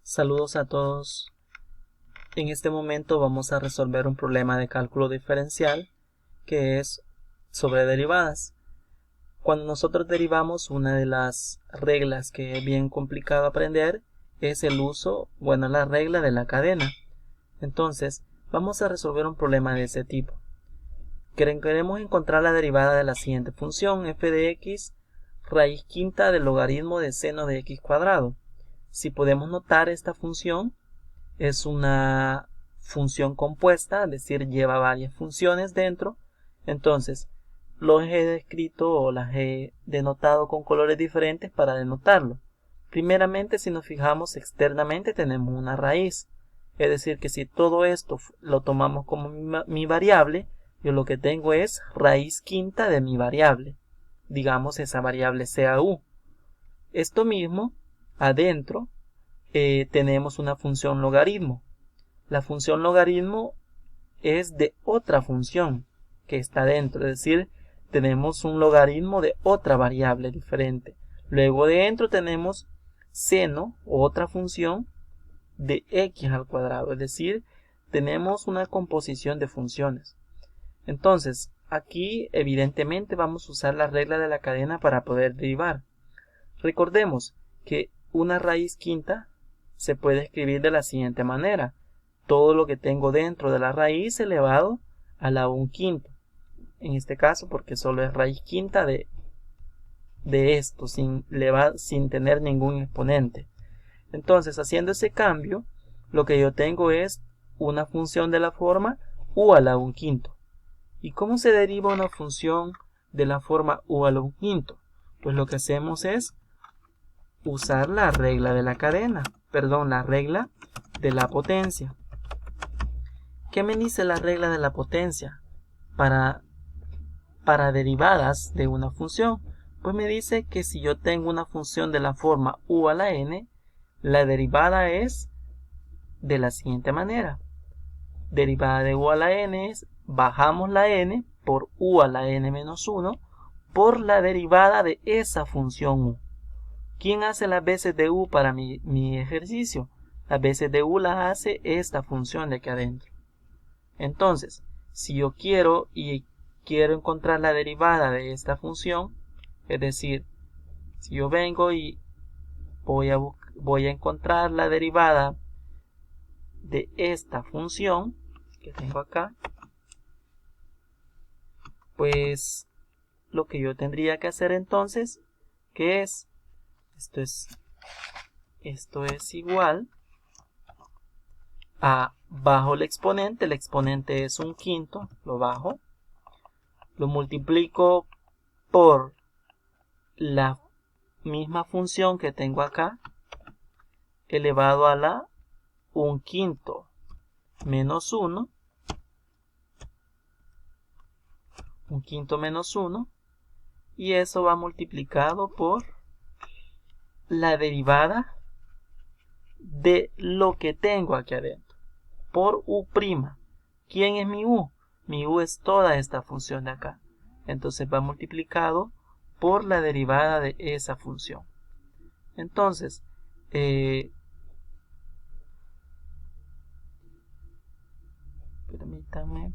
Saludos a todos. En este momento vamos a resolver un problema de cálculo diferencial que es sobre derivadas. Cuando nosotros derivamos, una de las reglas que es bien complicado aprender es el uso, la regla de la cadena. Entonces, vamos a resolver un problema de ese tipo. Queremos encontrar la derivada de la siguiente función, f de x, raíz quinta del logaritmo de seno de x cuadrado. Si podemos notar, esta función es una función compuesta, es decir, lleva varias funciones dentro. Entonces, los he descrito o las he denotado con colores diferentes para denotarlo. Primeramente, si nos fijamos externamente, tenemos una raíz. Es decir, que si todo esto lo tomamos como mi variable, yo lo que tengo es raíz quinta de mi variable. Digamos, esa variable sea u. Esto mismo, adentro, tenemos una función logaritmo. La función logaritmo es de otra función que está dentro, es decir, tenemos un logaritmo de otra variable diferente. Luego dentro tenemos seno, otra función de x al cuadrado, es decir, tenemos una composición de funciones. Entonces, aquí evidentemente vamos a usar la regla de la cadena para poder derivar. Recordemos que una raíz quinta se puede escribir de la siguiente manera: todo lo que tengo dentro de la raíz elevado a la 1/5. En este caso, porque solo es raíz quinta de esto, sin tener ningún exponente. Entonces, haciendo ese cambio, lo que yo tengo es una función de la forma u a la 1/5. ¿Y cómo se deriva una función de la forma u a la 1/5? Pues lo que hacemos es usar la regla de la cadena, la regla de la potencia. ¿Qué me dice la regla de la potencia para derivadas de una función? Pues me dice que si yo tengo una función de la forma u a la n, la derivada es de la siguiente manera. Derivada de u a la n es, bajamos la n por u a la n menos 1 por la derivada de esa función u. ¿Quién hace las veces de u para mi ejercicio? Las veces de u las hace esta función de aquí adentro. Entonces, si yo quiero encontrar la derivada de esta función, es decir, si yo vengo y voy a encontrar la derivada de esta función que tengo acá, pues lo que yo tendría que hacer entonces, que es esto es igual a bajo el exponente es 1/5, lo bajo, lo multiplico por la misma función que tengo acá, elevado a la 1/5 menos 1, 1/5 menos 1, y eso va multiplicado por la derivada de lo que tengo aquí adentro, por u'. ¿Quién es mi u? Mi u es toda esta función de acá. Entonces va multiplicado por la derivada de esa función. Entonces, permítanme.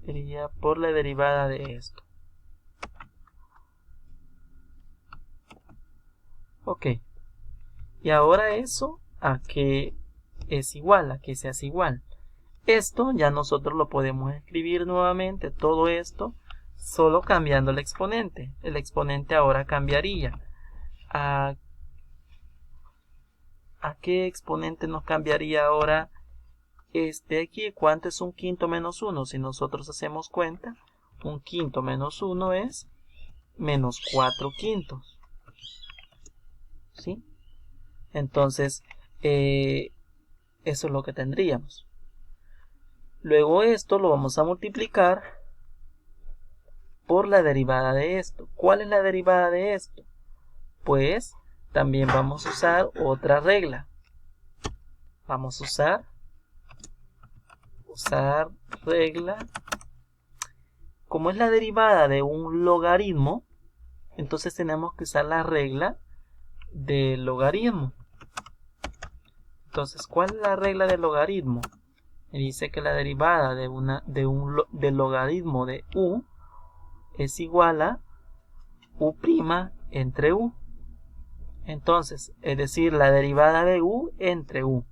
Sería por la derivada de esto. Ok. Y ahora eso a que es igual, a que se hace igual. Esto ya nosotros lo podemos escribir nuevamente, todo esto, solo cambiando el exponente. El exponente ahora cambiaría. ¿A qué exponente nos cambiaría ahora este aquí? ¿Cuánto es 1/5 menos 1? Si nosotros hacemos cuenta, 1/5 menos 1 es menos 4/5. ¿Sí? Entonces, eso es lo que tendríamos. Luego esto lo vamos a multiplicar por la derivada de esto. ¿Cuál es la derivada de esto? Pues también vamos a usar otra regla. Vamos a usar regla, como es la derivada de un logaritmo, entonces tenemos que usar la regla del logaritmo. Entonces, ¿cuál es la regla del logaritmo? Me dice que la derivada del logaritmo de u es igual a u' entre u. Entonces, es decir, la derivada de u entre u.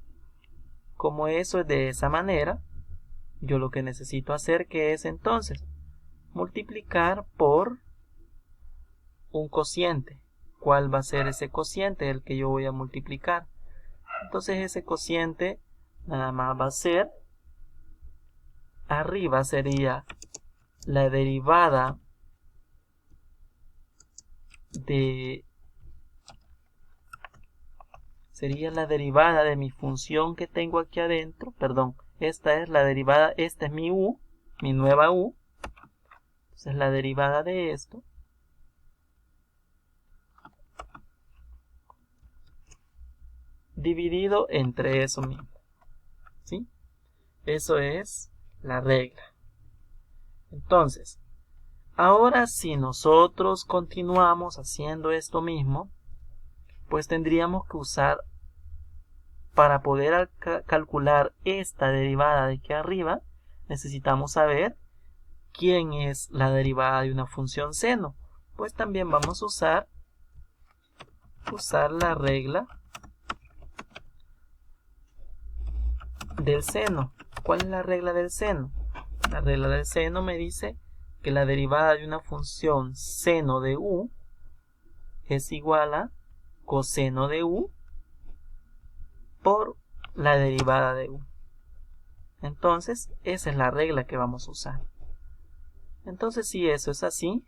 Como eso es de esa manera, yo lo que necesito hacer que es entonces multiplicar por un cociente. ¿Cuál va a ser ese cociente? El que yo voy a multiplicar. Entonces ese cociente nada más va a ser, arriba sería la derivada de mi función que tengo aquí adentro. Perdón, esta es la derivada, esta es mi u, mi nueva u. Entonces la derivada de esto dividido entre eso mismo, ¿sí? Eso es la regla. Entonces, ahora si nosotros continuamos haciendo esto mismo, pues tendríamos que usar, para poder calcular esta derivada de aquí arriba, necesitamos saber quién es la derivada de una función seno. Pues también vamos a usar la regla del seno. ¿Cuál es la regla del seno? La regla del seno me dice que la derivada de una función seno de u es igual a coseno de u por la derivada de u. Entonces, esa es la regla que vamos a usar. Entonces, si eso es así,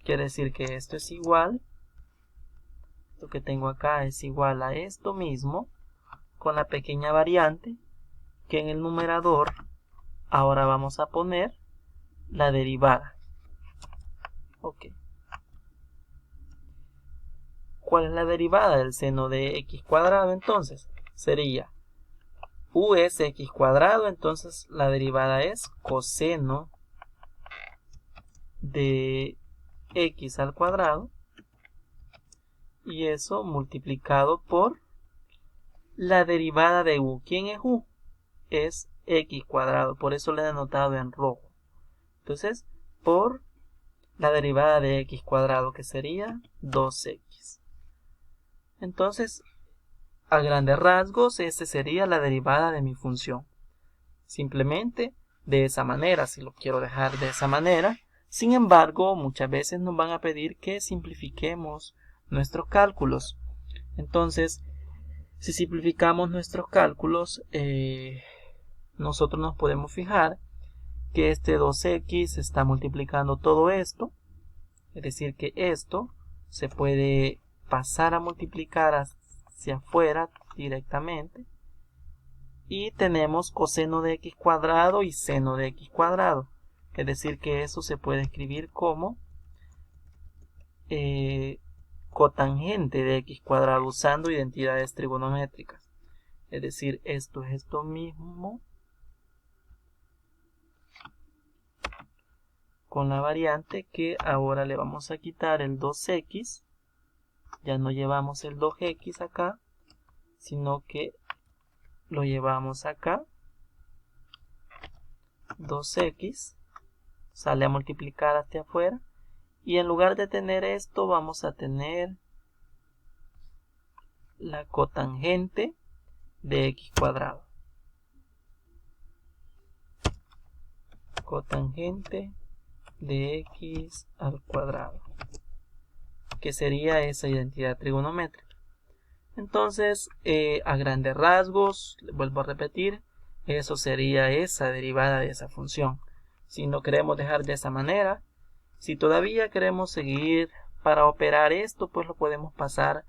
quiere decir que esto es igual, esto que tengo acá es igual a esto mismo, con la pequeña variante que en el numerador ahora vamos a poner la derivada. Ok. ¿Cuál es la derivada del seno de x cuadrado? Entonces, sería u es x cuadrado, entonces la derivada es coseno de x al cuadrado, y eso multiplicado por la derivada de u. ¿Quién es u? Es x cuadrado, por eso lo he anotado en rojo. Entonces, por la derivada de x cuadrado, que sería 2x. Entonces, a grandes rasgos, esta sería la derivada de mi función. Simplemente de esa manera, si lo quiero dejar de esa manera. Sin embargo, muchas veces nos van a pedir que simplifiquemos nuestros cálculos. Entonces, si simplificamos nuestros cálculos, nosotros nos podemos fijar que este 2x está multiplicando todo esto. Es decir, que esto se puede pasar a multiplicar hacia afuera directamente. Y tenemos coseno de x cuadrado y seno de x cuadrado. Es decir, que eso se puede escribir como cotangente de x cuadrado usando identidades trigonométricas. Es decir, esto es esto mismo con la variante que ahora le vamos a quitar el 2x. Ya no llevamos el 2x acá, sino que lo llevamos acá. 2x sale a multiplicar hacia afuera, y en lugar de tener esto vamos a tener la cotangente de x cuadrado. Cotangente de x al cuadrado, que sería esa identidad trigonométrica. Entonces, a grandes rasgos, vuelvo a repetir, eso sería esa derivada de esa función. Si no queremos dejar de esa manera, si todavía queremos seguir para operar esto, pues lo podemos pasar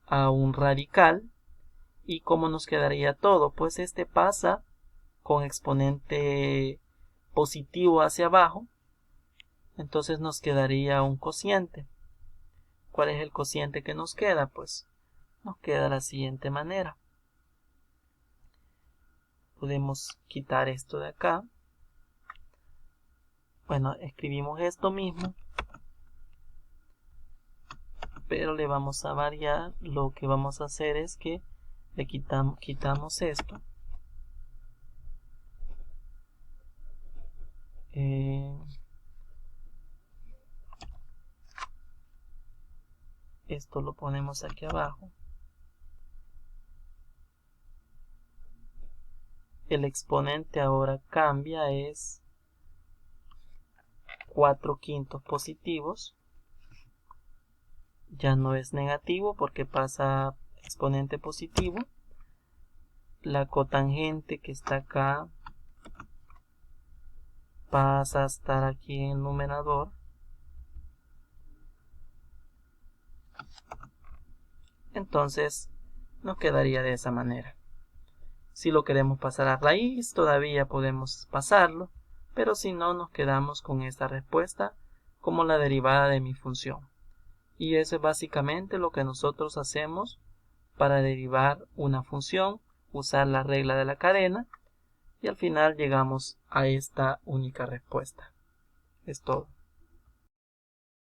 a un radical. ¿Y cómo nos quedaría todo? Pues este pasa con exponente positivo hacia abajo. Entonces nos quedaría un cociente. ¿Cuál es el cociente que nos queda? Pues nos queda de la siguiente manera. Podemos quitar esto de acá. Bueno, escribimos esto mismo, pero le vamos a variar. Lo que vamos a hacer es que le quitamos esto. Esto lo ponemos aquí abajo. El exponente ahora cambia, es 4/5 positivos. Ya no es negativo porque pasa a exponente positivo. La cotangente que está acá pasa a estar aquí en el numerador. Entonces nos quedaría de esa manera. Si lo queremos pasar a raíz, todavía podemos pasarlo, pero si no, nos quedamos con esta respuesta como la derivada de mi función. Y eso es básicamente lo que nosotros hacemos para derivar una función, usar la regla de la cadena, y al final llegamos a esta única respuesta. Es todo.